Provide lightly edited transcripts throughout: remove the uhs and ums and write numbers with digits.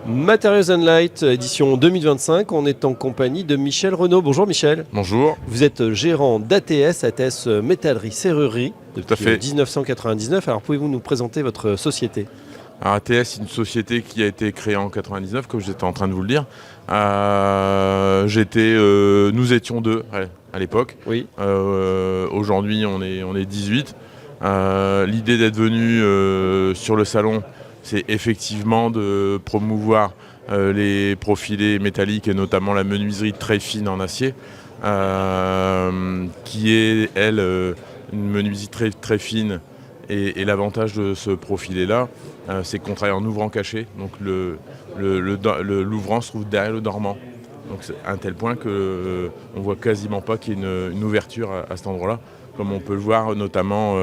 Materials and Light, édition 2025. On est en compagnie de Michel Renaud. Bonjour Michel. Bonjour. Vous êtes gérant d'ATS, ATS Métallerie Serrurerie, Tout à depuis fait. 1999. Alors pouvez-vous nous présenter votre société? Alors, ATS, c'est une société qui a été créée en 99, comme j'étais en train de vous le dire. Nous étions deux à l'époque. Oui. Aujourd'hui, on est 18. L'idée d'être venu sur le salon, c'est effectivement de promouvoir les profilés métalliques et notamment la menuiserie très fine en acier, qui est, elle, une menuiserie très, très fine. Et l'avantage de ce profilé-là, c'est qu'on travaille en ouvrant caché. Donc l'ouvrant se trouve derrière le dormant. Donc c'est à un tel point qu'on ne voit quasiment pas qu'il y ait une ouverture à cet endroit-là, comme on peut le voir notamment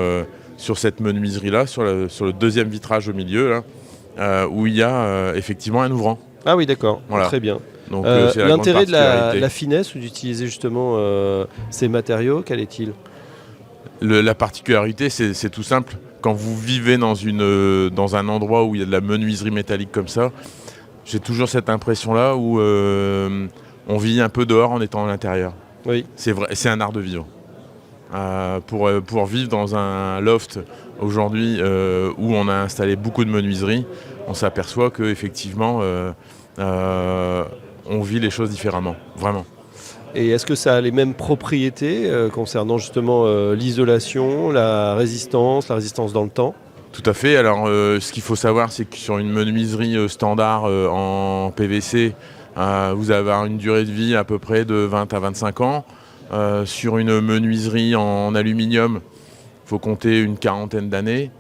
sur cette menuiserie-là, sur le deuxième vitrage au milieu, là, où il y a effectivement un ouvrant. Ah oui, d'accord. Voilà. Très bien. Donc c'est la grande L'intérêt de particularité. la finesse ou d'utiliser justement ces matériaux, quel est-il? La particularité, c'est tout simple. Quand vous vivez dans un endroit où il y a de la menuiserie métallique comme ça, j'ai toujours cette impression-là où on vit un peu dehors en étant à l'intérieur. Oui. C'est vrai, c'est un art de vivre. Pour vivre dans un loft aujourd'hui où on a installé beaucoup de menuiserie, on s'aperçoit qu'effectivement, on vit les choses différemment, vraiment. Et est-ce que ça a les mêmes propriétés concernant justement l'isolation, la résistance dans le temps? Tout à fait. Alors, ce qu'il faut savoir, c'est que sur une menuiserie standard en PVC, vous avez une durée de vie à peu près de 20 à 25 ans. Sur une menuiserie en aluminium, il faut compter une quarantaine d'années.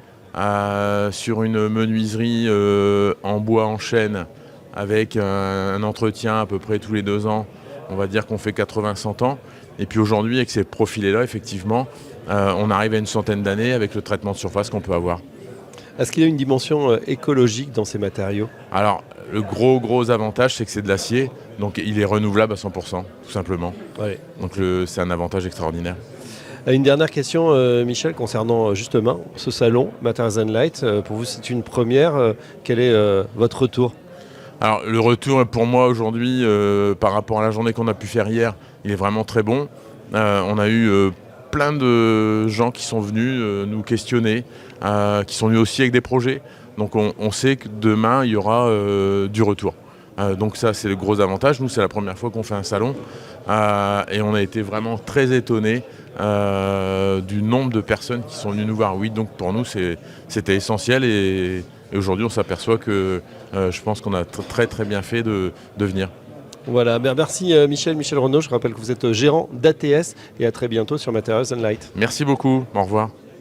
Sur une menuiserie en bois en chêne, avec un entretien à peu près tous les 2 ans, on va dire qu'on fait 80-100 ans. Et puis aujourd'hui, avec ces profilés-là, effectivement, on arrive à une centaine d'années avec le traitement de surface qu'on peut avoir. Est-ce qu'il y a une dimension écologique dans ces matériaux? Alors, le gros avantage, c'est que c'est de l'acier, donc il est renouvelable à 100%, tout simplement. Ouais. Donc c'est un avantage extraordinaire. Une dernière question, Michel, concernant justement ce salon, Materials and Light. Pour vous, c'est une première. Quel est votre retour? Alors, le retour, pour moi, aujourd'hui, par rapport à la journée qu'on a pu faire hier, il est vraiment très bon. On a eu plein de gens qui sont venus nous questionner, qui sont venus aussi avec des projets. Donc on sait que demain, il y aura du retour. Donc ça, c'est le gros avantage. Nous, c'est la première fois qu'on fait un salon. Et on a été vraiment très étonnés du nombre de personnes qui sont venues nous voir. Oui, donc pour nous, c'était essentiel. Et aujourd'hui, on s'aperçoit que je pense qu'on a très bien fait de venir. Voilà, merci Michel Renaud. Je rappelle que vous êtes gérant d'ATS et à très bientôt sur Materials and Light. Merci beaucoup. Au revoir.